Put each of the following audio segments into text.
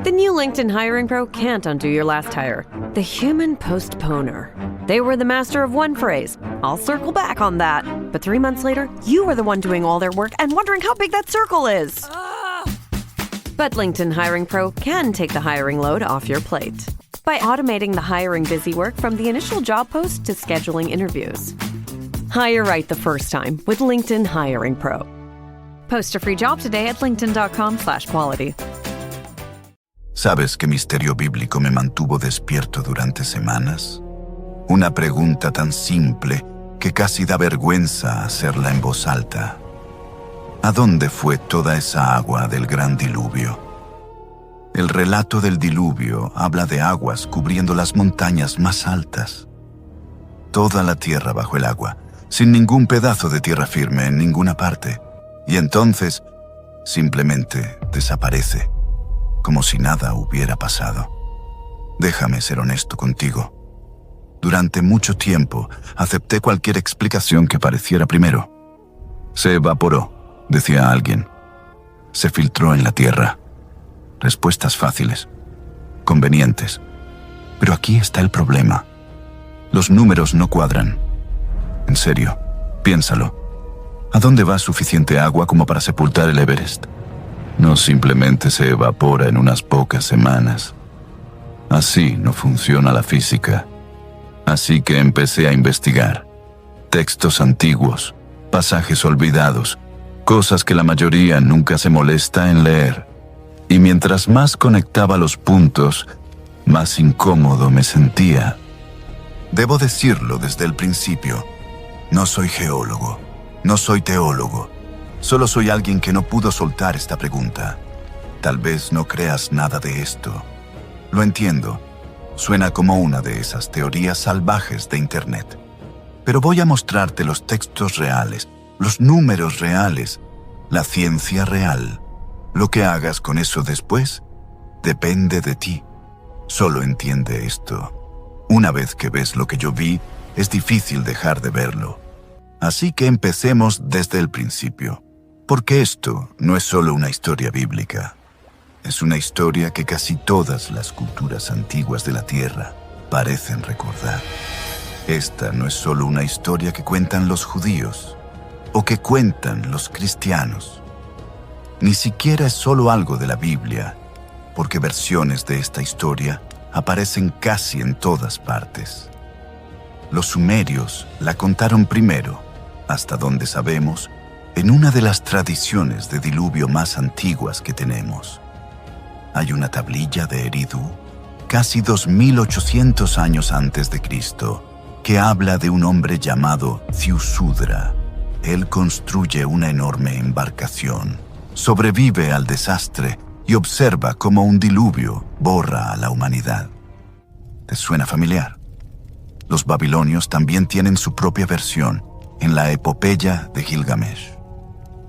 The new LinkedIn Hiring Pro can't undo your last hire. The human postponer. They were the master of one phrase. I'll circle back on that. But 3 months later, you were the one doing all their work and wondering how big that circle is. But LinkedIn Hiring Pro can take the hiring load off your plate by automating the hiring busy work from the initial job post to scheduling interviews. Hire right the first time with LinkedIn Hiring Pro. Post a free job today at linkedin.com/quality. ¿Sabes qué misterio bíblico me mantuvo despierto durante semanas? Una pregunta tan simple que casi da vergüenza hacerla en voz alta. ¿A dónde fue toda esa agua del gran diluvio? El relato del diluvio habla de aguas cubriendo las montañas más altas. Toda la tierra bajo el agua, sin ningún pedazo de tierra firme en ninguna parte. Y entonces, simplemente desaparece, como si nada hubiera pasado. Déjame ser honesto contigo. Durante mucho tiempo, acepté cualquier explicación que pareciera primero. Se evaporó, decía alguien. Se filtró en la tierra. Respuestas fáciles, convenientes. Pero aquí está el problema. Los números no cuadran. En serio, piénsalo. ¿A dónde va suficiente agua como para sepultar el Everest? No simplemente se evapora en unas pocas semanas. Así no funciona la física. Así que empecé a investigar. Textos antiguos, pasajes olvidados, cosas que la mayoría nunca se molesta en leer. Y mientras más conectaba los puntos, más incómodo me sentía. Debo decirlo desde el principio. No soy geólogo, no soy teólogo. Solo soy alguien que no pudo soltar esta pregunta. Tal vez no creas nada de esto. Lo entiendo. Suena como una de esas teorías salvajes de Internet. Pero voy a mostrarte los textos reales, los números reales, la ciencia real. Lo que hagas con eso después depende de ti. Solo entiende esto. Una vez que ves lo que yo vi, es difícil dejar de verlo. Así que empecemos desde el principio. Porque esto no es solo una historia bíblica. Es una historia que casi todas las culturas antiguas de la Tierra parecen recordar. Esta no es solo una historia que cuentan los judíos o que cuentan los cristianos. Ni siquiera es solo algo de la Biblia, porque versiones de esta historia aparecen casi en todas partes. Los sumerios la contaron primero, hasta donde sabemos, en una de las tradiciones de diluvio más antiguas que tenemos. Hay una tablilla de Eridu, casi 2800 años antes de Cristo, que habla de un hombre llamado Ziusudra. Él construye una enorme embarcación, sobrevive al desastre y observa cómo un diluvio borra a la humanidad. ¿Te suena familiar? Los babilonios también tienen su propia versión en la epopeya de Gilgamesh.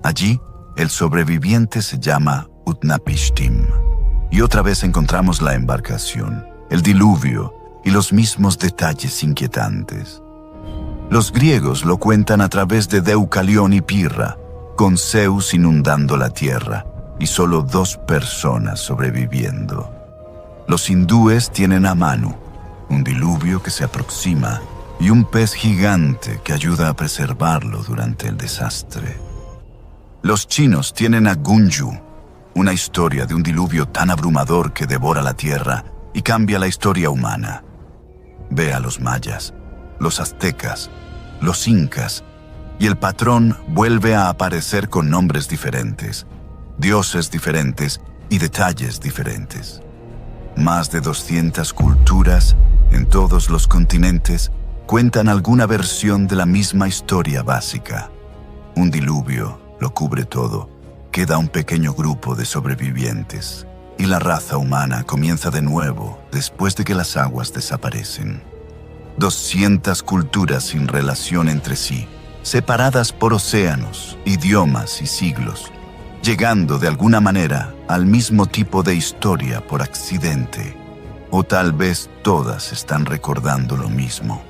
Allí, el sobreviviente se llama Utnapishtim. Y otra vez encontramos la embarcación, el diluvio y los mismos detalles inquietantes. Los griegos lo cuentan a través de Deucalión y Pirra, con Zeus inundando la tierra y solo 2 personas sobreviviendo. Los hindúes tienen a Manu, un diluvio que se aproxima y un pez gigante que ayuda a preservarlo durante el desastre. Los chinos tienen a Gunju, una historia de un diluvio tan abrumador que devora la tierra y cambia la historia humana. Ve a los mayas, los aztecas, los incas, y el patrón vuelve a aparecer con nombres diferentes, dioses diferentes y detalles diferentes. Más de 200 culturas en todos los continentes cuentan alguna versión de la misma historia básica. Un diluvio lo cubre todo. Queda un pequeño grupo de sobrevivientes y la raza humana comienza de nuevo después de que las aguas desaparecen. 200 culturas sin relación entre sí, separadas por océanos, idiomas y siglos, llegando de alguna manera al mismo tipo de historia por accidente. O tal vez todas están recordando lo mismo,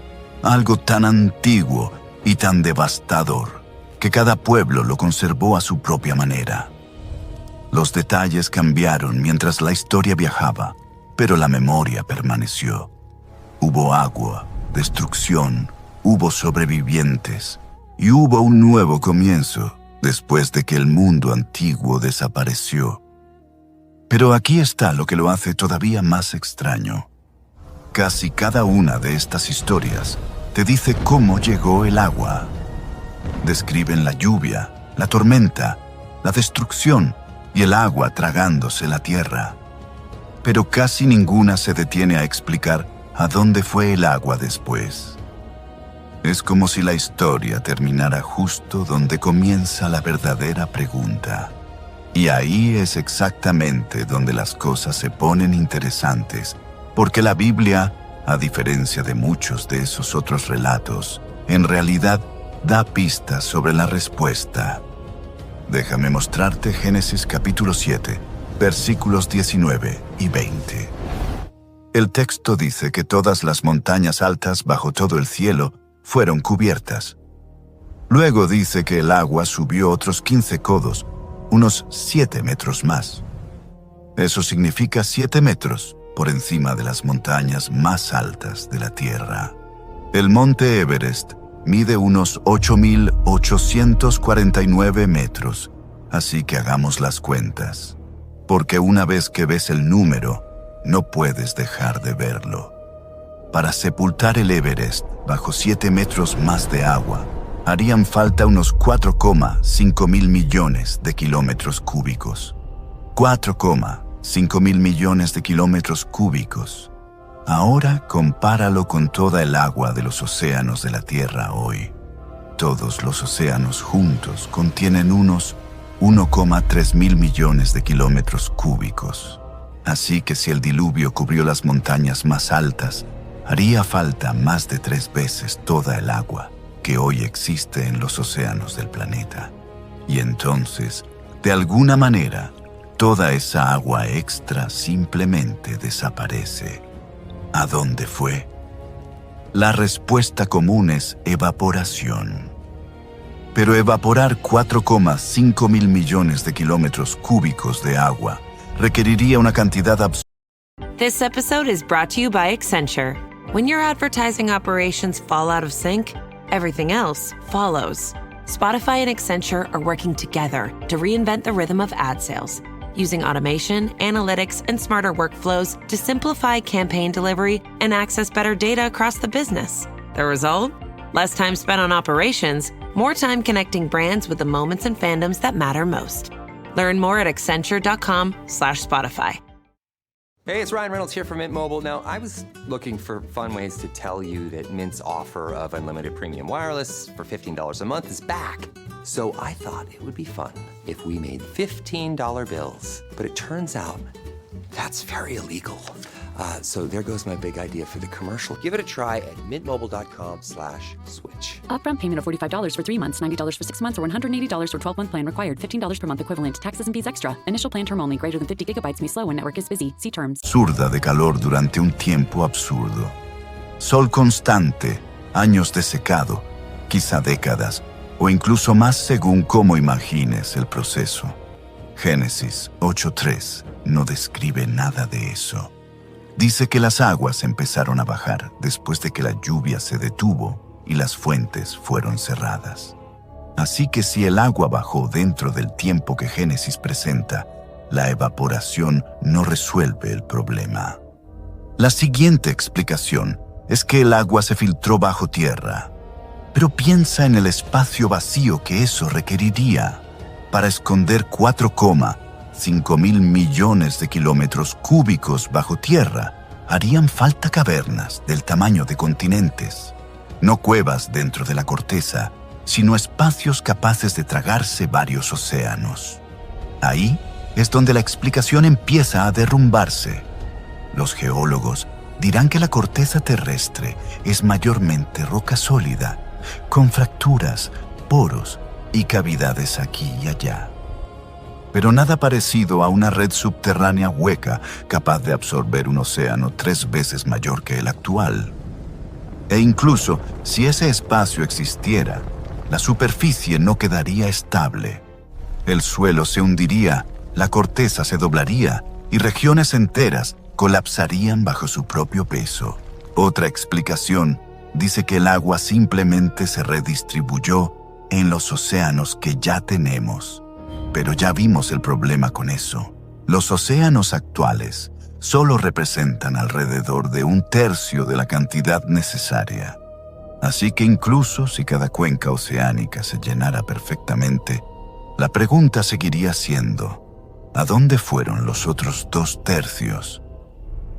algo tan antiguo y tan devastador que cada pueblo lo conservó a su propia manera. Los detalles cambiaron mientras la historia viajaba, pero la memoria permaneció. Hubo agua, destrucción, hubo sobrevivientes y hubo un nuevo comienzo después de que el mundo antiguo desapareció. Pero aquí está lo que lo hace todavía más extraño. Casi cada una de estas historias te dice cómo llegó el agua. Describen la lluvia, la tormenta, la destrucción y el agua tragándose la tierra. Pero casi ninguna se detiene a explicar a dónde fue el agua después. Es como si la historia terminara justo donde comienza la verdadera pregunta. Y ahí es exactamente donde las cosas se ponen interesantes, porque la Biblia, a diferencia de muchos de esos otros relatos, en realidad da pistas sobre la respuesta. Déjame mostrarte Génesis capítulo 7, versículos 19 y 20. El texto dice que todas las montañas altas bajo todo el cielo fueron cubiertas. Luego dice que el agua subió otros 15 codos, unos 7 metros más. Eso significa 7 metros por encima de las montañas más altas de la Tierra. El monte Everest mide unos 8.849 metros, así que hagamos las cuentas, porque una vez que ves el número, no puedes dejar de verlo. Para sepultar el Everest bajo 7 metros más de agua, harían falta unos 4,5 mil millones de kilómetros cúbicos. 4,5 mil millones de kilómetros cúbicos. Ahora compáralo con toda el agua de los océanos de la Tierra hoy. Todos los océanos juntos contienen unos 1,3 mil millones de kilómetros cúbicos. Así que si el diluvio cubrió las montañas más altas, haría falta más de 3 veces toda el agua que hoy existe en los océanos del planeta. Y entonces, de alguna manera, toda esa agua extra simplemente desaparece. ¿A dónde fue? La respuesta común es evaporación. Pero evaporar 4,5 mil millones de kilómetros cúbicos de agua requeriría una cantidad absurda. This episode is brought to you by Accenture. When your advertising operations fall out of sync, everything else follows. Spotify and Accenture are working together to reinvent the rhythm of ad sales, using automation, analytics, and smarter workflows to simplify campaign delivery and access better data across the business. The result? Less time spent on operations, more time connecting brands with the moments and fandoms that matter most. Learn more at accenture.com/Spotify. Hey, it's Ryan Reynolds here from Mint Mobile. Now, I was looking for fun ways to tell you that Mint's offer of unlimited premium wireless for $15 a month is back. So I thought it would be fun if we made $15 bills. But it turns out that's very illegal. So there goes my big idea for the commercial. Give it a try at mintmobile.com/switch. Upfront payment of $45 for 3 months, $90 for 6 months, or $180 for 12-month plan required. $15 per month equivalent. Taxes and fees extra. Initial plan term only. Greater than 50 gigabytes may slow when network is busy. See terms. Absurda de calor durante un tiempo absurdo. Sol constante, años de secado, quizá décadas, o incluso más según cómo imagines el proceso. Génesis 8:3 no describe nada de eso. Dice que las aguas empezaron a bajar después de que la lluvia se detuvo y las fuentes fueron cerradas. Así que si el agua bajó dentro del tiempo que Génesis presenta, la evaporación no resuelve el problema. La siguiente explicación es que el agua se filtró bajo tierra. Pero piensa en el espacio vacío que eso requeriría para esconder 4,5 mil millones de kilómetros cúbicos bajo tierra. Harían falta cavernas del tamaño de continentes, no cuevas dentro de la corteza, sino espacios capaces de tragarse varios océanos. Ahí es donde la explicación empieza a derrumbarse. Los geólogos dirán que la corteza terrestre es mayormente roca sólida, con fracturas, poros y cavidades aquí y allá. Pero nada parecido a una red subterránea hueca capaz de absorber un océano 3 veces mayor que el actual. E incluso si ese espacio existiera, la superficie no quedaría estable. El suelo se hundiría la corteza se doblaría y regiones enteras colapsarían bajo su propio peso. Otra explicación dice que el agua simplemente se redistribuyó en los océanos que ya tenemos. Pero ya vimos el problema con eso. Los océanos actuales solo representan alrededor de 1/3 de la cantidad necesaria. Así que incluso si cada cuenca oceánica se llenara perfectamente, la pregunta seguiría siendo: ¿a dónde fueron los otros 2/3?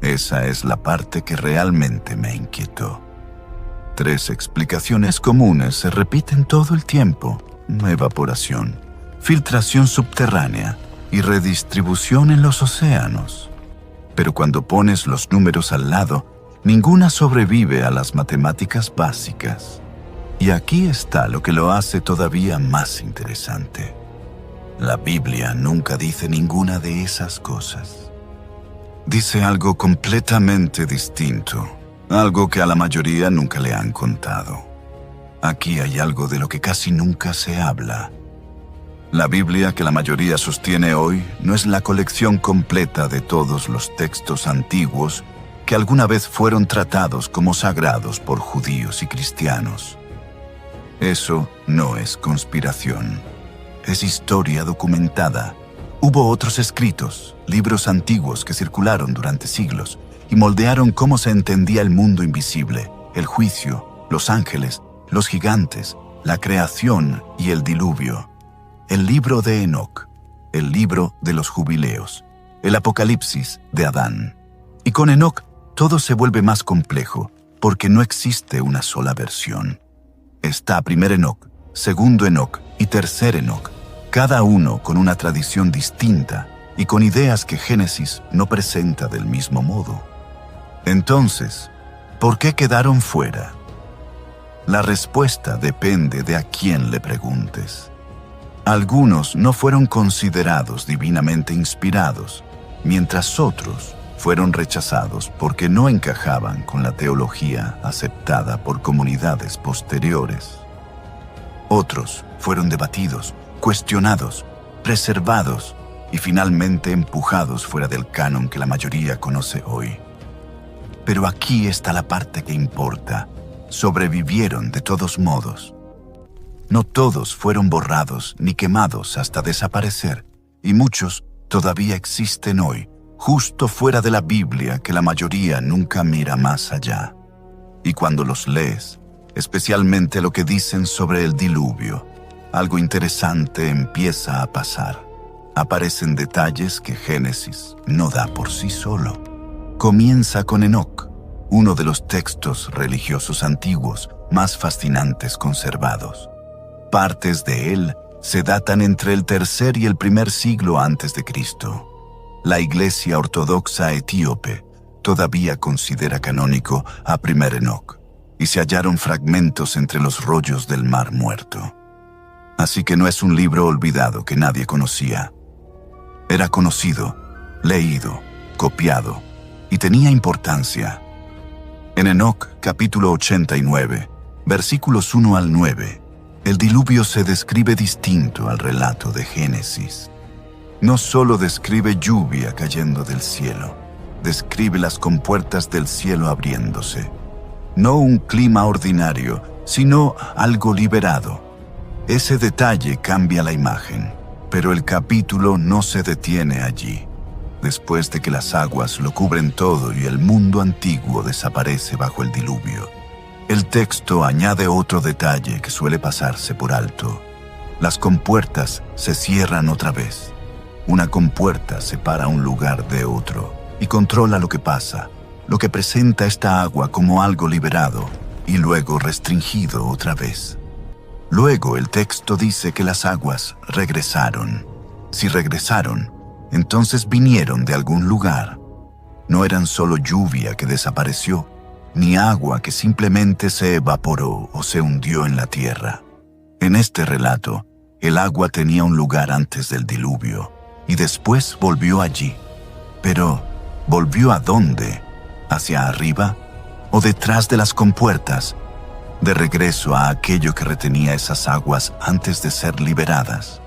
Esa es la parte que realmente me inquietó. 3 explicaciones comunes se repiten todo el tiempo: evaporación, filtración subterránea y redistribución en los océanos. Pero cuando pones los números al lado, ninguna sobrevive a las matemáticas básicas. Y aquí está lo que lo hace todavía más interesante. La Biblia nunca dice ninguna de esas cosas. Dice algo completamente distinto, algo que a la mayoría nunca le han contado. Aquí hay algo de lo que casi nunca se habla. La Biblia que la mayoría sostiene hoy no es la colección completa de todos los textos antiguos que alguna vez fueron tratados como sagrados por judíos y cristianos. Eso no es conspiración, es historia documentada. Hubo otros escritos, libros antiguos que circularon durante siglos y moldearon cómo se entendía el mundo invisible, el juicio, los ángeles, los gigantes, la creación y el diluvio. El libro de Enoc, el libro de los jubileos, el Apocalipsis de Adán. Y con Enoc todo se vuelve más complejo porque no existe una sola versión. Está primer Enoc, segundo Enoc y tercer Enoc, cada uno con una tradición distinta y con ideas que Génesis no presenta del mismo modo. Entonces, ¿por qué quedaron fuera? La respuesta depende de a quién le preguntes. Algunos no fueron considerados divinamente inspirados, mientras otros fueron rechazados porque no encajaban con la teología aceptada por comunidades posteriores. Otros fueron debatidos, cuestionados, preservados y finalmente empujados fuera del canon que la mayoría conoce hoy. Pero aquí está la parte que importa: sobrevivieron de todos modos. No todos fueron borrados ni quemados hasta desaparecer, y muchos todavía existen hoy, justo fuera de la Biblia que la mayoría nunca mira más allá. Y cuando los lees, especialmente lo que dicen sobre el diluvio, algo interesante empieza a pasar. Aparecen detalles que Génesis no da por sí solo. Comienza con Enoc, uno de los textos religiosos antiguos más fascinantes conservados. Partes de él se datan entre el tercer y el primer siglo antes de Cristo. La Iglesia Ortodoxa Etíope todavía considera canónico a primer Enoc, y se hallaron fragmentos entre los rollos del Mar Muerto. Así que no es un libro olvidado que nadie conocía. Era conocido, leído, copiado, y tenía importancia. En Enoc, capítulo 89, versículos 1 al 9, el diluvio se describe distinto al relato de Génesis. No solo describe lluvia cayendo del cielo, describe las compuertas del cielo abriéndose. No un clima ordinario, sino algo liberado. Ese detalle cambia la imagen, pero el capítulo no se detiene allí. Después de que las aguas lo cubren todo y el mundo antiguo desaparece bajo el diluvio, el texto añade otro detalle que suele pasarse por alto. Las compuertas se cierran otra vez. Una compuerta separa un lugar de otro y controla lo que pasa, lo que presenta esta agua como algo liberado y luego restringido otra vez. Luego el texto dice que las aguas regresaron. Si regresaron, entonces vinieron de algún lugar. No eran solo lluvia que desapareció, ni agua que simplemente se evaporó o se hundió en la tierra. En este relato, el agua tenía un lugar antes del diluvio y después volvió allí. Pero, ¿volvió a dónde? ¿Hacia arriba? ¿O detrás de las compuertas? De regreso a aquello que retenía esas aguas antes de ser liberadas.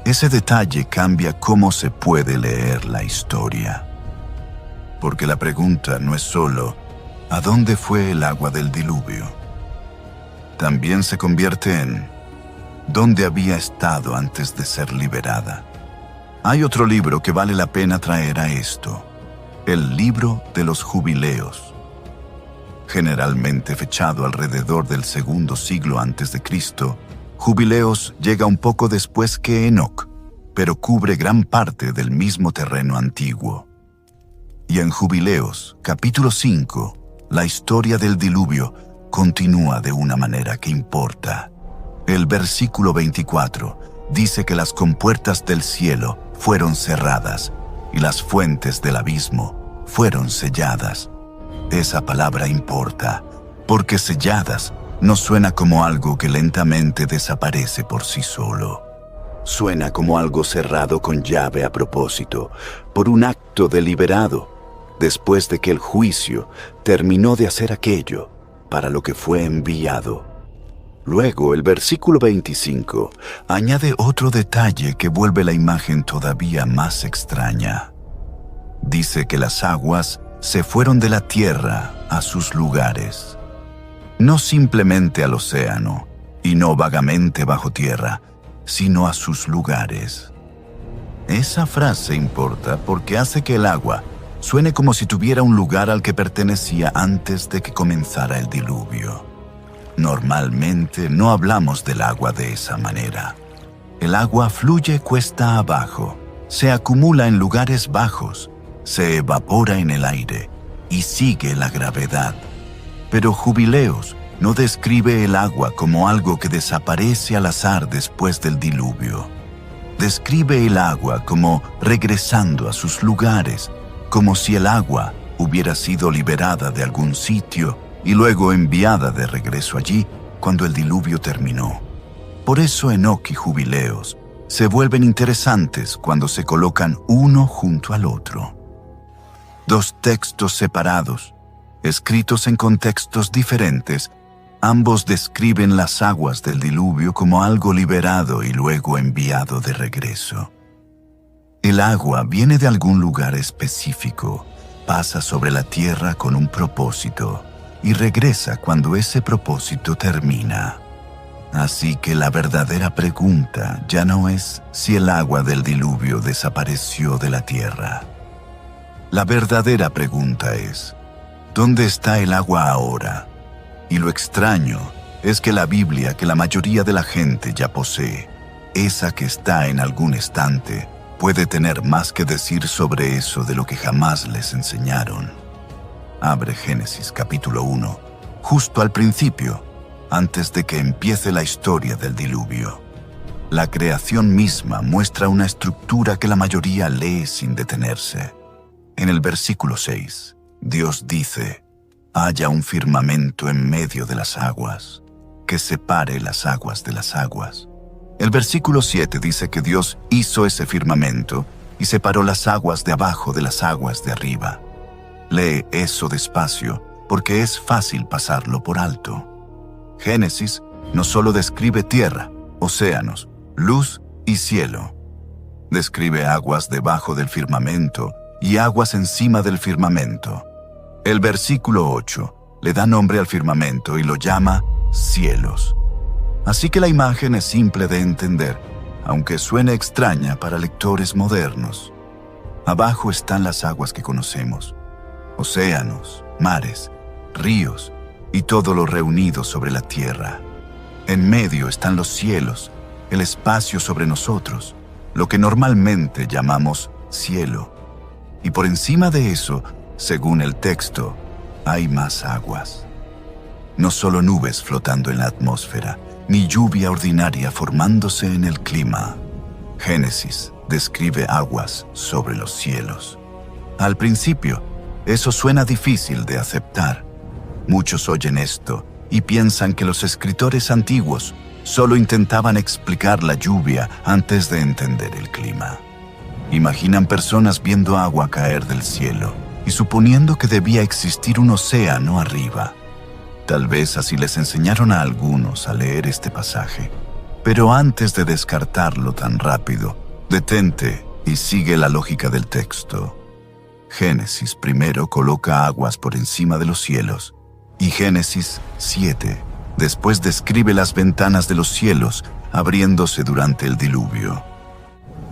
Ese detalle cambia cómo se puede leer la historia. Porque la pregunta no es solo ¿a dónde fue el agua del diluvio? También se convierte en ¿dónde había estado antes de ser liberada? Hay otro libro que vale la pena traer a esto: el libro de los jubileos. Generalmente fechado alrededor del segundo siglo antes de Cristo, Jubileos llega un poco después que Enoc, pero cubre gran parte del mismo terreno antiguo. Y en Jubileos, capítulo 5, la historia del diluvio continúa de una manera que importa. El versículo 24 dice que las compuertas del cielo fueron cerradas y las fuentes del abismo fueron selladas. Esa palabra importa, porque selladas no suena como algo que lentamente desaparece por sí solo. Suena como algo cerrado con llave a propósito, por un acto deliberado, después de que el juicio terminó de hacer aquello para lo que fue enviado. Luego, el versículo 25 añade otro detalle que vuelve la imagen todavía más extraña. Dice que las aguas se fueron de la tierra a sus lugares. No simplemente al océano, y no vagamente bajo tierra, sino a sus lugares. Esa frase importa porque hace que el agua suene como si tuviera un lugar al que pertenecía antes de que comenzara el diluvio. Normalmente no hablamos del agua de esa manera. El agua fluye cuesta abajo, se acumula en lugares bajos, se evapora en el aire y sigue la gravedad. Pero Jubileos no describe el agua como algo que desaparece al azar después del diluvio. Describe el agua como regresando a sus lugares, como si el agua hubiera sido liberada de algún sitio y luego enviada de regreso allí cuando el diluvio terminó. Por eso Enoc y Jubileos se vuelven interesantes cuando se colocan uno junto al otro. Dos textos separados, escritos en contextos diferentes, ambos describen las aguas del diluvio como algo liberado y luego enviado de regreso. El agua viene de algún lugar específico, pasa sobre la tierra con un propósito y regresa cuando ese propósito termina. Así que la verdadera pregunta ya no es si el agua del diluvio desapareció de la tierra. La verdadera pregunta es, ¿dónde está el agua ahora? Y lo extraño es que la Biblia que la mayoría de la gente ya posee, esa que está en algún estante, puede tener más que decir sobre eso de lo que jamás les enseñaron. Abre Génesis capítulo 1, justo al principio, antes de que empiece la historia del diluvio. La creación misma muestra una estructura que la mayoría lee sin detenerse. En el versículo 6, Dios dice: haya un firmamento en medio de las aguas, que separe las aguas de las aguas. El versículo 7 dice que Dios hizo ese firmamento y separó las aguas de abajo de las aguas de arriba. Lee eso despacio, porque es fácil pasarlo por alto. Génesis no solo describe tierra, océanos, luz y cielo. Describe aguas debajo del firmamento y aguas encima del firmamento. El versículo 8 le da nombre al firmamento y lo llama cielos. Así que la imagen es simple de entender, aunque suene extraña para lectores modernos. Abajo están las aguas que conocemos: océanos, mares, ríos y todo lo reunido sobre la tierra. En medio están los cielos, el espacio sobre nosotros, lo que normalmente llamamos cielo. Y por encima de eso, según el texto, hay más aguas. No solo nubes flotando en la atmósfera, ni lluvia ordinaria formándose en el clima. Génesis describe aguas sobre los cielos. Al principio, eso suena difícil de aceptar. Muchos oyen esto y piensan que los escritores antiguos solo intentaban explicar la lluvia antes de entender el clima. Imaginan personas viendo agua caer del cielo y suponiendo que debía existir un océano arriba. Tal vez así les enseñaron a algunos a leer este pasaje. Pero antes de descartarlo tan rápido, detente y sigue la lógica del texto. Génesis primero coloca aguas por encima de los cielos, y Génesis 7 después describe las ventanas de los cielos abriéndose durante el diluvio.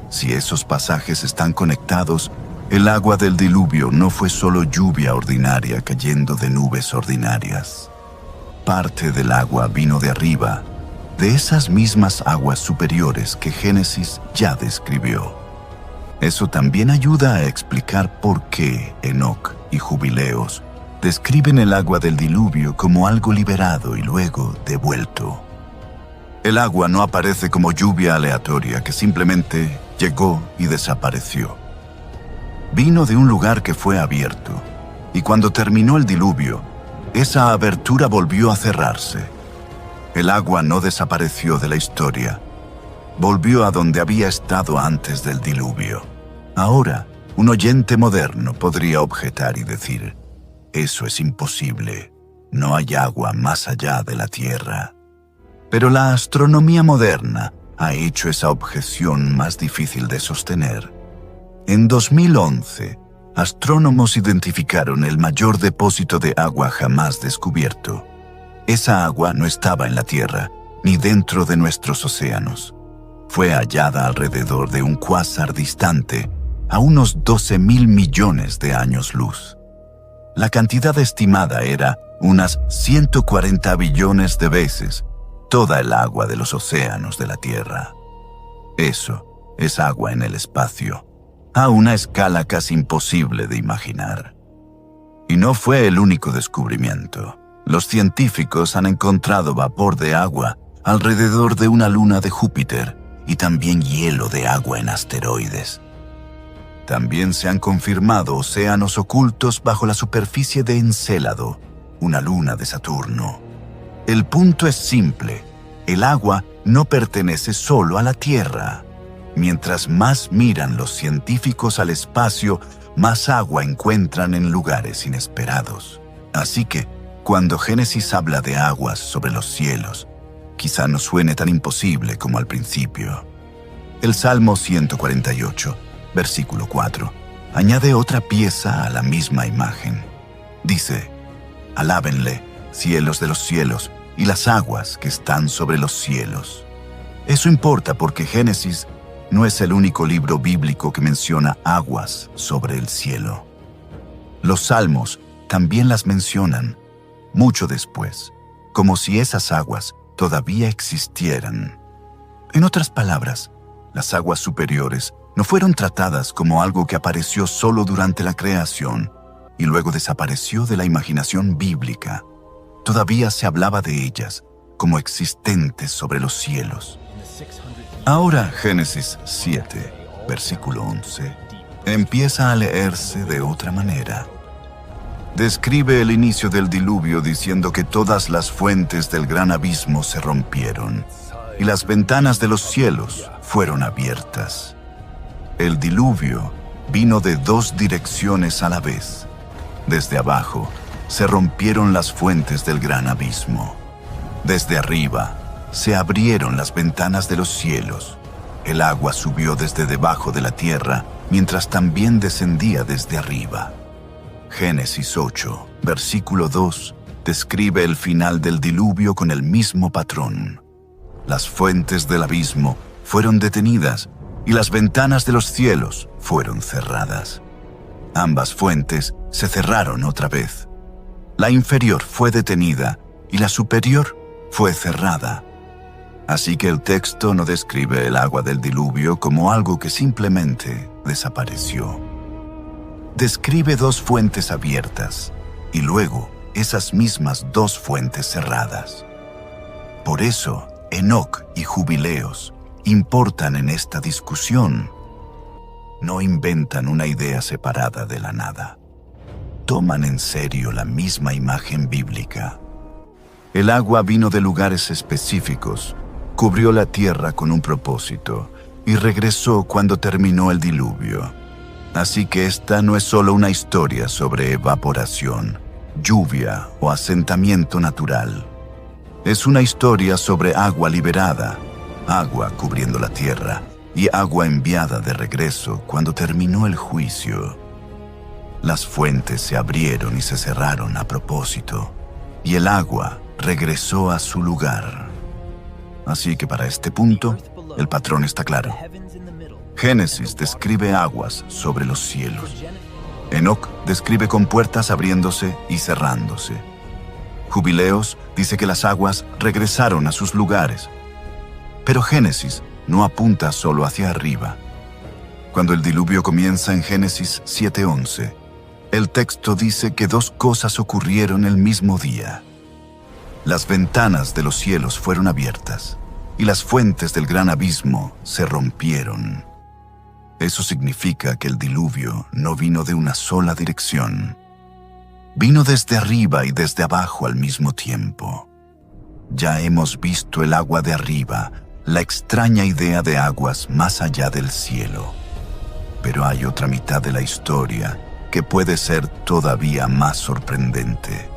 Si esos pasajes están conectados, el agua del diluvio no fue solo lluvia ordinaria cayendo de nubes ordinarias. Parte del agua vino de arriba, de esas mismas aguas superiores que Génesis ya describió. Eso también ayuda a explicar por qué Enoc y Jubileos describen el agua del diluvio como algo liberado y luego devuelto. El agua no aparece como lluvia aleatoria que simplemente llegó y desapareció. Vino de un lugar que fue abierto, y cuando terminó el diluvio, esa abertura volvió a cerrarse. El agua no desapareció de la historia. Volvió a donde había estado antes del diluvio. Ahora, un oyente moderno podría objetar y decir: eso es imposible. No hay agua más allá de la Tierra. Pero la astronomía moderna ha hecho esa objeción más difícil de sostener. En 2011, astrónomos identificaron el mayor depósito de agua jamás descubierto. Esa agua no estaba en la Tierra, ni dentro de nuestros océanos. Fue hallada alrededor de un cuásar distante, a unos 12.000 millones de años luz. La cantidad estimada era unas 140 billones de veces toda el agua de los océanos de la Tierra. Eso es agua en el espacio, a una escala casi imposible de imaginar. Y no fue el único descubrimiento. Los científicos han encontrado vapor de agua alrededor de una luna de Júpiter y también hielo de agua en asteroides. También se han confirmado océanos ocultos bajo la superficie de Encélado, una luna de Saturno. El punto es simple: el agua no pertenece solo a la Tierra. Mientras más miran los científicos al espacio, más agua encuentran en lugares inesperados. Así que, cuando Génesis habla de aguas sobre los cielos, quizá no suene tan imposible como al principio. El Salmo 148, versículo 4, añade otra pieza a la misma imagen. Dice: alábenle, cielos de los cielos, y las aguas que están sobre los cielos. Eso importa porque Génesis no es el único libro bíblico que menciona aguas sobre el cielo. Los salmos también las mencionan, mucho después, como si esas aguas todavía existieran. En otras palabras, las aguas superiores no fueron tratadas como algo que apareció solo durante la creación y luego desapareció de la imaginación bíblica. Todavía se hablaba de ellas como existentes sobre los cielos. Ahora Génesis 7, versículo 11, empieza a leerse de otra manera. Describe el inicio del diluvio diciendo que todas las fuentes del gran abismo se rompieron y las ventanas de los cielos fueron abiertas. El diluvio vino de dos direcciones a la vez. Desde abajo se rompieron las fuentes del gran abismo. Desde arriba se abrieron las ventanas de los cielos. El agua subió desde debajo de la tierra, mientras también descendía desde arriba. Génesis 8, versículo 2, describe el final del diluvio con el mismo patrón. Las fuentes del abismo fueron detenidas y las ventanas de los cielos fueron cerradas. Ambas fuentes se cerraron otra vez. La inferior fue detenida y la superior fue cerrada. Así que el texto no describe el agua del diluvio como algo que simplemente desapareció. Describe dos fuentes abiertas y luego esas mismas dos fuentes cerradas. Por eso, Enoc y Jubileos importan en esta discusión. No inventan una idea separada de la nada. Toman en serio la misma imagen bíblica. El agua vino de lugares específicos, cubrió la tierra con un propósito y regresó cuando terminó el diluvio. Así que esta no es solo una historia sobre evaporación, lluvia o asentamiento natural. Es una historia sobre agua liberada, agua cubriendo la tierra y agua enviada de regreso cuando terminó el juicio. Las fuentes se abrieron y se cerraron a propósito, y el agua regresó a su lugar. Así que para este punto, el patrón está claro. Génesis describe aguas sobre los cielos. Enoc describe compuertas abriéndose y cerrándose. Jubileos dice que las aguas regresaron a sus lugares. Pero Génesis no apunta solo hacia arriba. Cuando el diluvio comienza en Génesis 7:11, el texto dice que dos cosas ocurrieron el mismo día. Las ventanas de los cielos fueron abiertas y las fuentes del gran abismo se rompieron. Eso significa que el diluvio no vino de una sola dirección. Vino desde arriba y desde abajo al mismo tiempo. Ya hemos visto el agua de arriba, la extraña idea de aguas más allá del cielo. Pero hay otra mitad de la historia que puede ser todavía más sorprendente.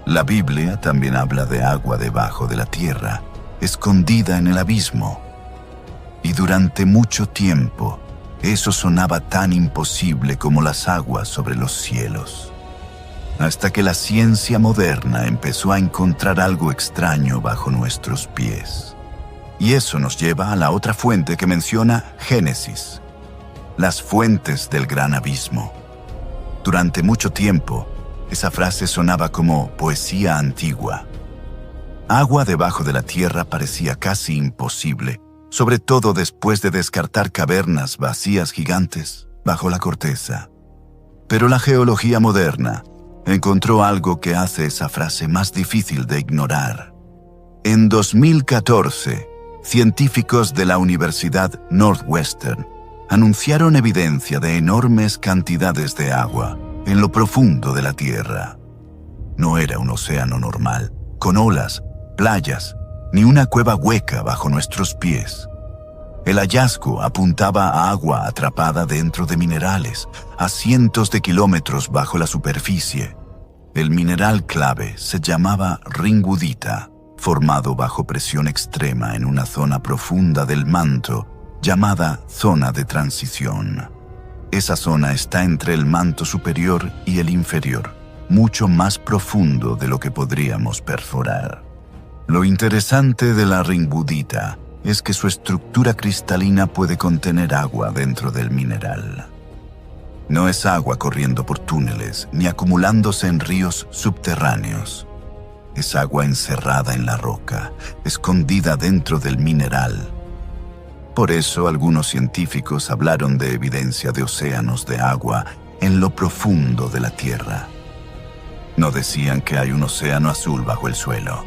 La Biblia también habla de agua debajo de la tierra, escondida en el abismo. Y durante mucho tiempo, eso sonaba tan imposible como las aguas sobre los cielos. Hasta que la ciencia moderna empezó a encontrar algo extraño bajo nuestros pies. Y eso nos lleva a la otra fuente que menciona Génesis: las fuentes del gran abismo. Durante mucho tiempo, esa frase sonaba como poesía antigua. Agua debajo de la tierra parecía casi imposible, sobre todo después de descartar cavernas vacías gigantes bajo la corteza. Pero la geología moderna encontró algo que hace esa frase más difícil de ignorar. En 2014, científicos de la Universidad Northwestern anunciaron evidencia de enormes cantidades de agua en lo profundo de la Tierra. No era un océano normal, con olas, playas, ni una cueva hueca bajo nuestros pies. El hallazgo apuntaba a agua atrapada dentro de minerales, a cientos de kilómetros bajo la superficie. El mineral clave se llamaba ringwoodita, formado bajo presión extrema en una zona profunda del manto, llamada zona de transición. Esa zona está entre el manto superior y el inferior, mucho más profundo de lo que podríamos perforar. Lo interesante de la ringwoodita es que su estructura cristalina puede contener agua dentro del mineral. No es agua corriendo por túneles ni acumulándose en ríos subterráneos. Es agua encerrada en la roca, escondida dentro del mineral. Por eso algunos científicos hablaron de evidencia de océanos de agua en lo profundo de la Tierra. No decían que hay un océano azul bajo el suelo.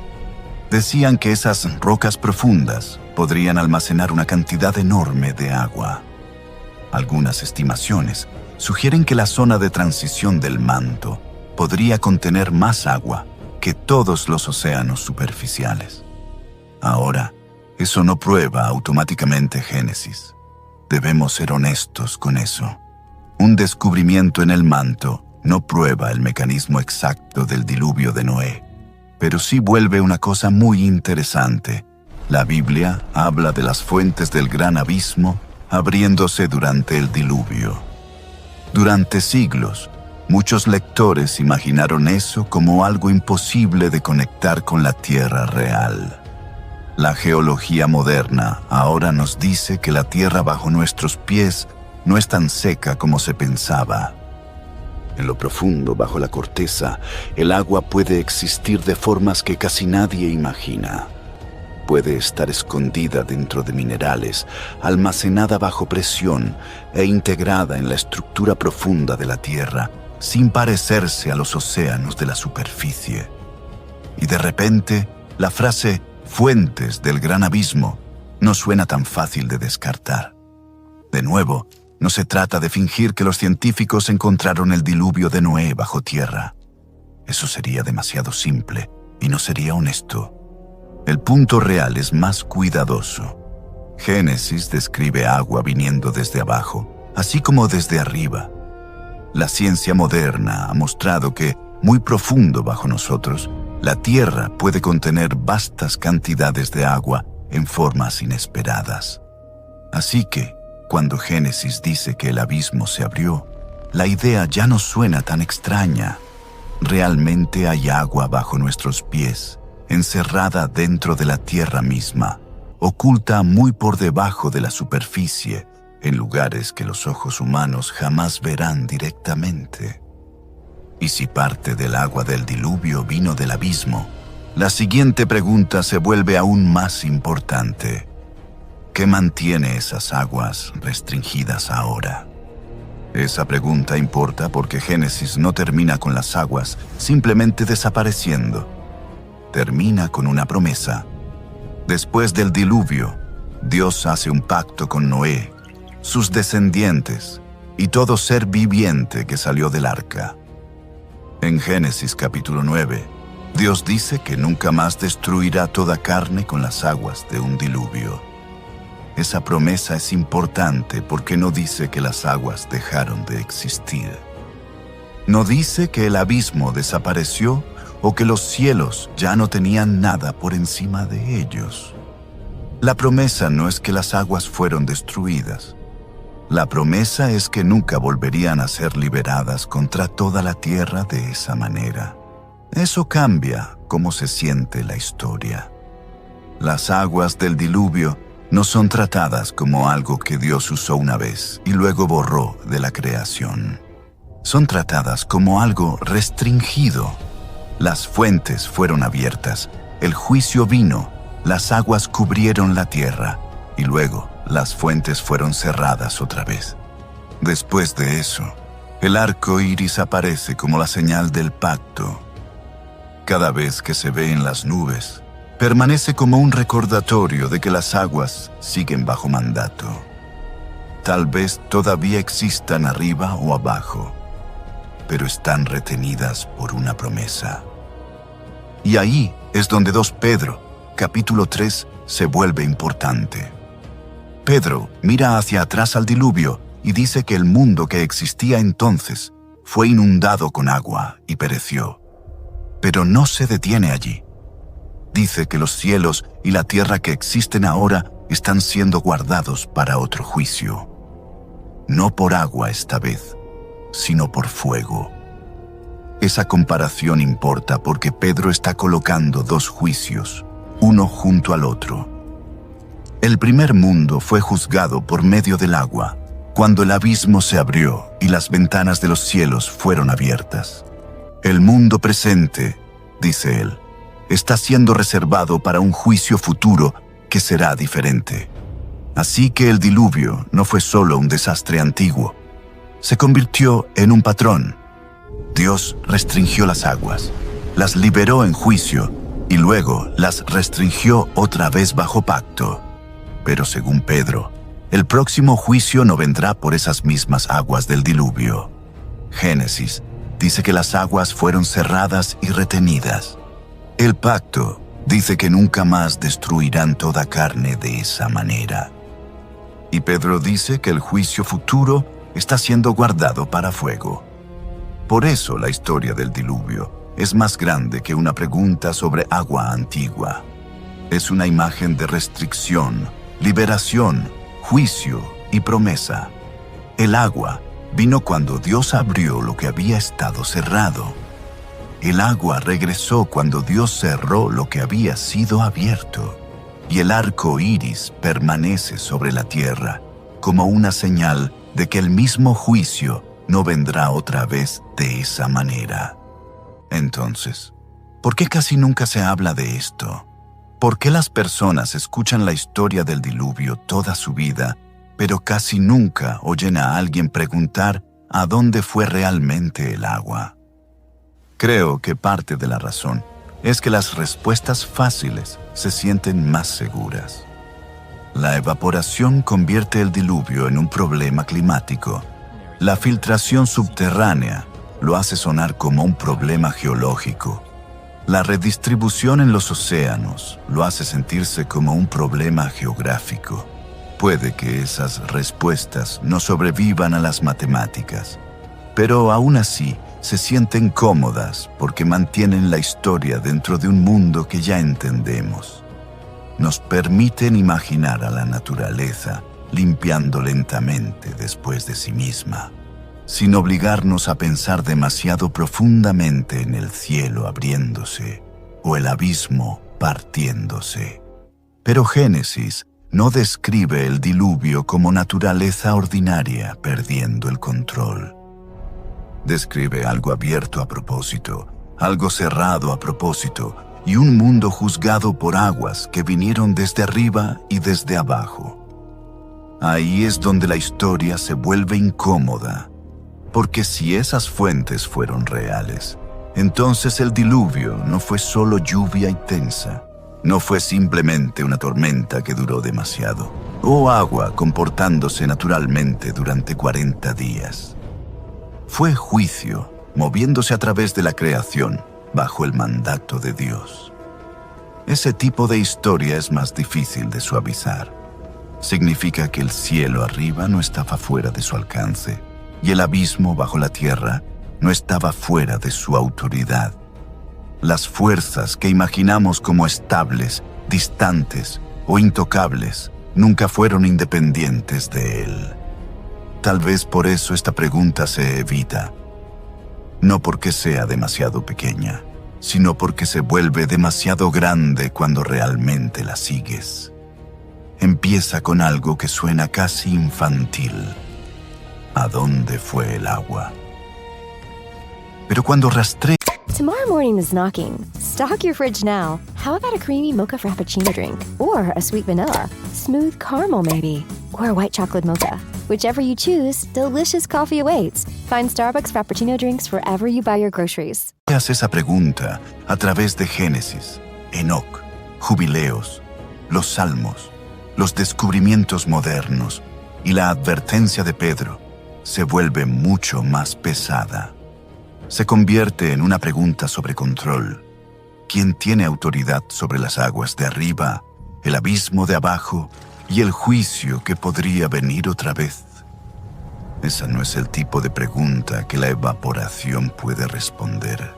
Decían que esas rocas profundas podrían almacenar una cantidad enorme de agua. Algunas estimaciones sugieren que la zona de transición del manto podría contener más agua que todos los océanos superficiales. Ahora, eso no prueba automáticamente Génesis. Debemos ser honestos con eso. Un descubrimiento en el manto no prueba el mecanismo exacto del diluvio de Noé, pero sí vuelve una cosa muy interesante. La Biblia habla de las fuentes del gran abismo abriéndose durante el diluvio. Durante siglos, muchos lectores imaginaron eso como algo imposible de conectar con la tierra real. La geología moderna ahora nos dice que la tierra bajo nuestros pies no es tan seca como se pensaba. En lo profundo, bajo la corteza, el agua puede existir de formas que casi nadie imagina. Puede estar escondida dentro de minerales, almacenada bajo presión e integrada en la estructura profunda de la Tierra, sin parecerse a los océanos de la superficie. Y de repente, la frase «fuentes del gran abismo» no suena tan fácil de descartar. De nuevo, no se trata de fingir que los científicos encontraron el diluvio de Noé bajo tierra. Eso sería demasiado simple y no sería honesto. El punto real es más cuidadoso. Génesis describe agua viniendo desde abajo, así como desde arriba. La ciencia moderna ha mostrado que, muy profundo bajo nosotros, la Tierra puede contener vastas cantidades de agua en formas inesperadas. Así que, cuando Génesis dice que el abismo se abrió, la idea ya no suena tan extraña. Realmente hay agua bajo nuestros pies, encerrada dentro de la tierra misma, oculta muy por debajo de la superficie, en lugares que los ojos humanos jamás verán directamente. Y si parte del agua del diluvio vino del abismo, la siguiente pregunta se vuelve aún más importante. ¿Qué mantiene esas aguas restringidas ahora? Esa pregunta importa porque Génesis no termina con las aguas simplemente desapareciendo. Termina con una promesa. Después del diluvio, Dios hace un pacto con Noé, sus descendientes y todo ser viviente que salió del arca. En Génesis capítulo 9, Dios dice que nunca más destruirá toda carne con las aguas de un diluvio. Esa promesa es importante porque no dice que las aguas dejaron de existir. No dice que el abismo desapareció o que los cielos ya no tenían nada por encima de ellos. La promesa no es que las aguas fueron destruidas. La promesa es que nunca volverían a ser liberadas contra toda la tierra de esa manera. Eso cambia cómo se siente la historia. Las aguas del diluvio no son tratadas como algo que Dios usó una vez y luego borró de la creación. Son tratadas como algo restringido. Las fuentes fueron abiertas, el juicio vino, las aguas cubrieron la tierra y luego las fuentes fueron cerradas otra vez. Después de eso, el arco iris aparece como la señal del pacto. Cada vez que se ve en las nubes, permanece como un recordatorio de que las aguas siguen bajo mandato. Tal vez todavía existan arriba o abajo, pero están retenidas por una promesa. Y ahí es donde 2 Pedro, capítulo 3, se vuelve importante. Pedro mira hacia atrás al diluvio y dice que el mundo que existía entonces fue inundado con agua y pereció. Pero no se detiene allí. Dice que los cielos y la tierra que existen ahora están siendo guardados para otro juicio. No por agua esta vez, sino por fuego. Esa comparación importa porque Pedro está colocando 2 juicios, uno junto al otro. El primer mundo fue juzgado por medio del agua, cuando el abismo se abrió y las ventanas de los cielos fueron abiertas. El mundo presente, dice él, está siendo reservado para un juicio futuro que será diferente. Así que el diluvio no fue solo un desastre antiguo, se convirtió en un patrón. Dios restringió las aguas, las liberó en juicio y luego las restringió otra vez bajo pacto. Pero según Pedro, el próximo juicio no vendrá por esas mismas aguas del diluvio. Génesis dice que las aguas fueron cerradas y retenidas. El pacto dice que nunca más destruirán toda carne de esa manera. Y Pedro dice que el juicio futuro está siendo guardado para fuego. Por eso la historia del diluvio es más grande que una pregunta sobre agua antigua. Es una imagen de restricción, liberación, juicio y promesa. El agua vino cuando Dios abrió lo que había estado cerrado. El agua regresó cuando Dios cerró lo que había sido abierto. Y el arco iris permanece sobre la tierra como una señal de que el mismo juicio no vendrá otra vez de esa manera. Entonces, ¿por qué casi nunca se habla de esto? ¿Por qué las personas escuchan la historia del diluvio toda su vida, pero casi nunca oyen a alguien preguntar a dónde fue realmente el agua? Creo que parte de la razón es que las respuestas fáciles se sienten más seguras. La evaporación convierte el diluvio en un problema climático. La filtración subterránea lo hace sonar como un problema geológico. La redistribución en los océanos lo hace sentirse como un problema geográfico. Puede que esas respuestas no sobrevivan a las matemáticas, pero aún así se sienten cómodas porque mantienen la historia dentro de un mundo que ya entendemos. nos permiten imaginar a la naturaleza limpiando lentamente después de sí misma, sin obligarnos a pensar demasiado profundamente en el cielo abriéndose o el abismo partiéndose. Pero Génesis no describe el diluvio como naturaleza ordinaria perdiendo el control. Describe algo abierto a propósito, algo cerrado a propósito, y un mundo juzgado por aguas que vinieron desde arriba y desde abajo. Ahí es donde la historia se vuelve incómoda, porque si esas fuentes fueron reales, entonces el diluvio no fue solo lluvia intensa, no fue simplemente una tormenta que duró demasiado, o agua comportándose naturalmente durante 40 días. Fue juicio, moviéndose a través de la creación, bajo el mandato de Dios. Ese tipo de historia es más difícil de suavizar. Significa que el cielo arriba no estaba fuera de su alcance, y el abismo bajo la tierra no estaba fuera de su autoridad. Las fuerzas que imaginamos como estables, distantes o intocables nunca fueron independientes de él. Tal vez por eso esta pregunta se evita. No porque sea demasiado pequeña, sino porque se vuelve demasiado grande cuando realmente la sigues. Empieza con algo que suena casi infantil. ¿A dónde fue el agua? Pero cuando rastrea... Tomorrow morning is knocking. Stock your fridge now. How about a creamy mocha frappuccino drink? Or a sweet vanilla? Smooth caramel maybe? Or a white chocolate mocha? Whichever you choose, delicious coffee awaits. Find Starbucks Frappuccino drinks wherever you buy your groceries. esa pregunta a través de Génesis, Enoc, Jubileos, los Salmos, los descubrimientos modernos y la advertencia de Pedro, se vuelve mucho más pesada. Se convierte en una pregunta sobre control. ¿Quién tiene autoridad sobre las aguas de arriba, el abismo de abajo y el juicio que podría venir otra vez? Esa no es el tipo de pregunta que la evaporación puede responder.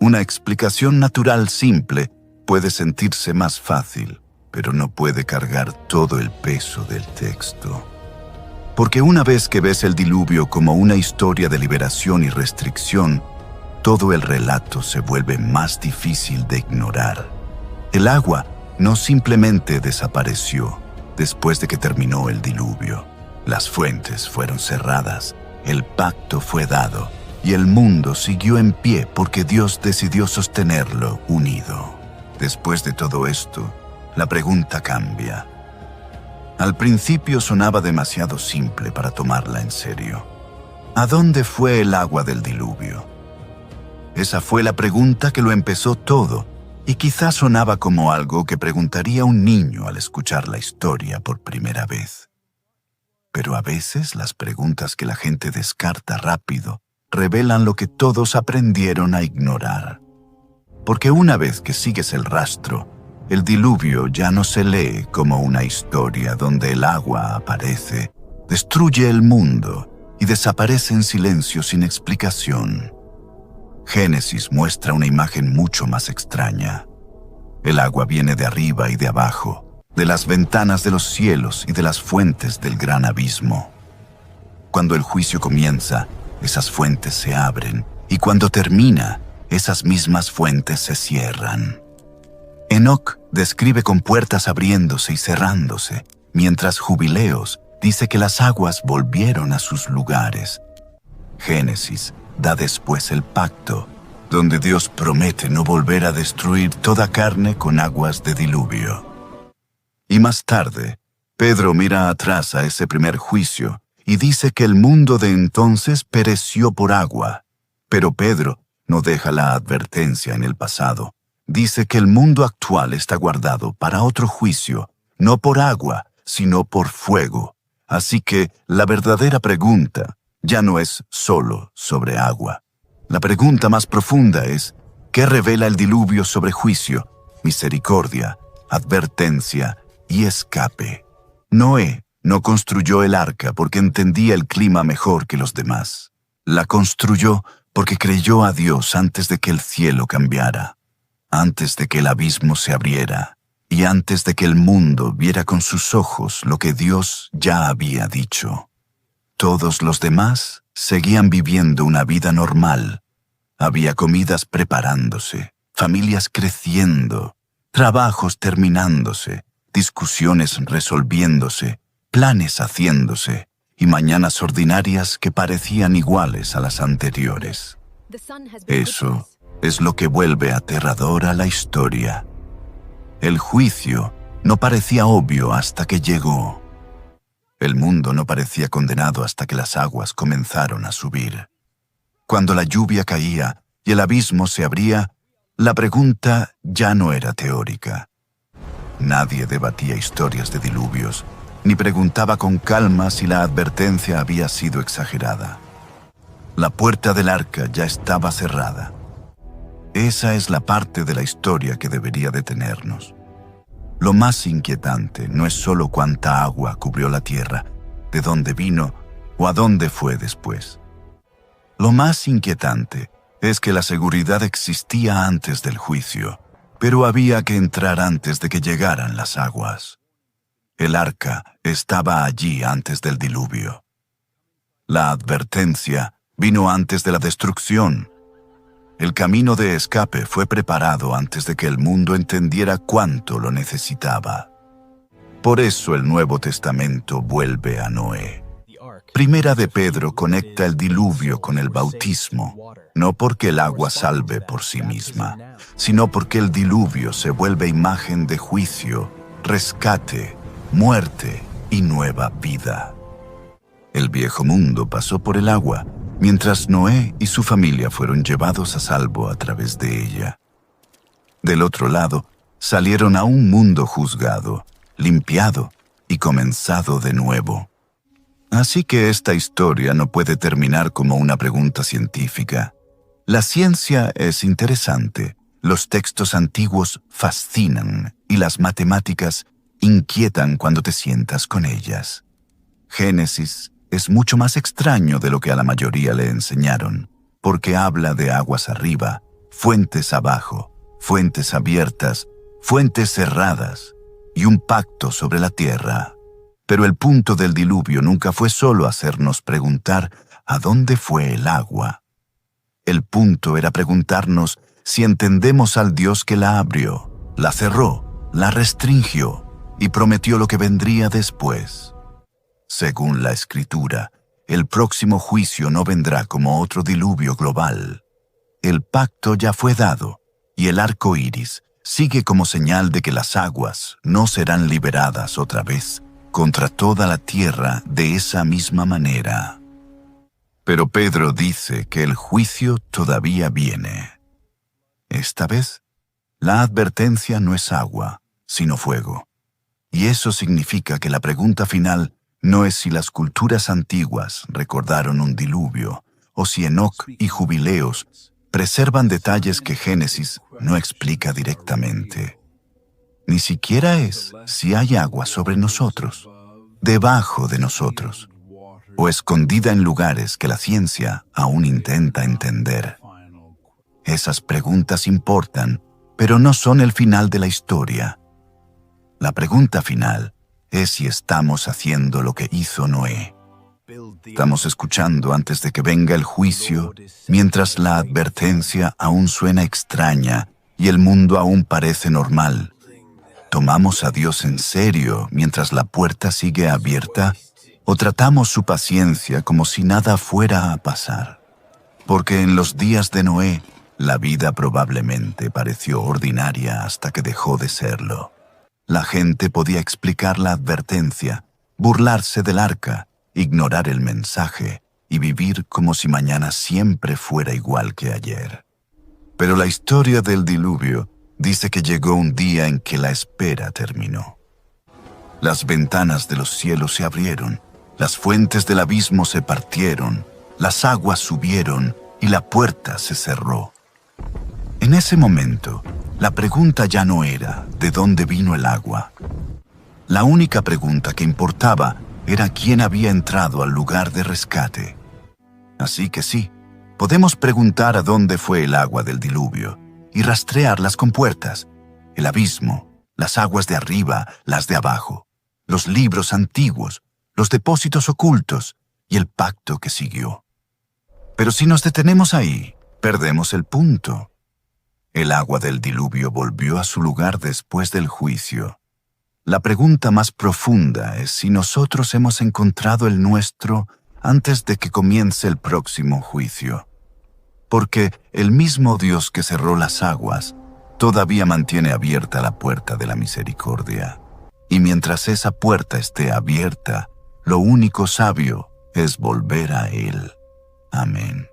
Una explicación natural simple puede sentirse más fácil, pero no puede cargar todo el peso del texto. Porque una vez que ves el diluvio como una historia de liberación y restricción, todo el relato se vuelve más difícil de ignorar. El agua no simplemente desapareció después de que terminó el diluvio. Las fuentes fueron cerradas, el pacto fue dado y el mundo siguió en pie porque Dios decidió sostenerlo unido. Después de todo esto, la pregunta cambia. Al principio sonaba demasiado simple para tomarla en serio. ¿A dónde fue el agua del diluvio? Esa fue la pregunta que lo empezó todo, y quizás sonaba como algo que preguntaría un niño al escuchar la historia por primera vez. Pero a veces las preguntas que la gente descarta rápido revelan lo que todos aprendieron a ignorar. Porque una vez que sigues el rastro, el diluvio ya no se lee como una historia donde el agua aparece, destruye el mundo y desaparece en silencio sin explicación. Génesis muestra una imagen mucho más extraña. El agua viene de arriba y de abajo, de las ventanas de los cielos y de las fuentes del gran abismo. Cuando el juicio comienza, esas fuentes se abren, y cuando termina, esas mismas fuentes se cierran. Enoc describe con puertas abriéndose y cerrándose, mientras Jubileos dice que las aguas volvieron a sus lugares. Génesis da después el pacto, donde Dios promete no volver a destruir toda carne con aguas de diluvio. Y más tarde, Pedro mira atrás a ese primer juicio y dice que el mundo de entonces pereció por agua. Pero Pedro no deja la advertencia en el pasado. Dice que el mundo actual está guardado para otro juicio, no por agua, sino por fuego. Así que la verdadera pregunta ya no es solo sobre agua. La pregunta más profunda es, ¿qué revela el diluvio sobre juicio, misericordia, advertencia y escape? Noé no construyó el arca porque entendía el clima mejor que los demás. La construyó porque creyó a Dios antes de que el cielo cambiara, antes de que el abismo se abriera y antes de que el mundo viera con sus ojos lo que Dios ya había dicho. Todos los demás seguían viviendo una vida normal. Había comidas preparándose, familias creciendo, trabajos terminándose, discusiones resolviéndose, planes haciéndose y mañanas ordinarias que parecían iguales a las anteriores. Eso es lo que vuelve aterradora la historia. El juicio no parecía obvio hasta que llegó. El mundo no parecía condenado hasta que las aguas comenzaron a subir. Cuando la lluvia caía y el abismo se abría, la pregunta ya no era teórica. Nadie debatía historias de diluvios, ni preguntaba con calma si la advertencia había sido exagerada. La puerta del arca ya estaba cerrada. Esa es la parte de la historia que debería detenernos. Lo más inquietante no es solo cuánta agua cubrió la tierra, de dónde vino o a dónde fue después. Lo más inquietante es que la seguridad existía antes del juicio, pero había que entrar antes de que llegaran las aguas. El arca estaba allí antes del diluvio. La advertencia vino antes de la destrucción. El camino de escape fue preparado antes de que el mundo entendiera cuánto lo necesitaba. Por eso el Nuevo Testamento vuelve a Noé. Primera de Pedro conecta el diluvio con el bautismo, no porque el agua salve por sí misma, sino porque el diluvio se vuelve imagen de juicio, rescate, muerte y nueva vida. El viejo mundo pasó por el agua, mientras Noé y su familia fueron llevados a salvo a través de ella. Del otro lado, salieron a un mundo juzgado, limpiado y comenzado de nuevo. Así que esta historia no puede terminar como una pregunta científica. La ciencia es interesante, los textos antiguos fascinan y las matemáticas inquietan cuando te sientas con ellas. Génesis es mucho más extraño de lo que a la mayoría le enseñaron, porque habla de aguas arriba, fuentes abajo, fuentes abiertas, fuentes cerradas y un pacto sobre la tierra. Pero el punto del diluvio nunca fue solo hacernos preguntar ¿a dónde fue el agua? El punto era preguntarnos si entendemos al Dios que la abrió, la cerró, la restringió y prometió lo que vendría después. Según la Escritura, el próximo juicio no vendrá como otro diluvio global. El pacto ya fue dado y el arco iris sigue como señal de que las aguas no serán liberadas otra vez contra toda la tierra de esa misma manera. Pero Pedro dice que el juicio todavía viene. Esta vez, la advertencia no es agua, sino fuego. Y eso significa que la pregunta final no es si las culturas antiguas recordaron un diluvio o si Enoc y Jubileos preservan detalles que Génesis no explica directamente. Ni siquiera es si hay agua sobre nosotros, debajo de nosotros, o escondida en lugares que la ciencia aún intenta entender. Esas preguntas importan, pero no son el final de la historia. La pregunta final es si estamos haciendo lo que hizo Noé. Estamos escuchando antes de que venga el juicio, mientras la advertencia aún suena extraña y el mundo aún parece normal. ¿Tomamos a Dios en serio mientras la puerta sigue abierta o tratamos su paciencia como si nada fuera a pasar? Porque en los días de Noé, la vida probablemente pareció ordinaria hasta que dejó de serlo. La gente podía explicar la advertencia, burlarse del arca, ignorar el mensaje y vivir como si mañana siempre fuera igual que ayer. Pero la historia del diluvio dice que llegó un día en que la espera terminó. Las ventanas de los cielos se abrieron, las fuentes del abismo se partieron, las aguas subieron y la puerta se cerró. En ese momento, la pregunta ya no era ¿de dónde vino el agua? La única pregunta que importaba era quién había entrado al lugar de rescate. Así que sí, podemos preguntar a dónde fue el agua del diluvio y rastrear las compuertas, el abismo las aguas de arriba, las de abajo, los libros antiguos, los depósitos ocultos y el pacto que siguió. Pero si nos detenemos ahí, perdemos el punto. El agua del diluvio volvió a su lugar después del juicio. La pregunta más profunda es si nosotros hemos encontrado el nuestro antes de que comience el próximo juicio. Porque el mismo Dios que cerró las aguas todavía mantiene abierta la puerta de la misericordia. Y mientras esa puerta esté abierta, lo único sabio es volver a Él. Amén.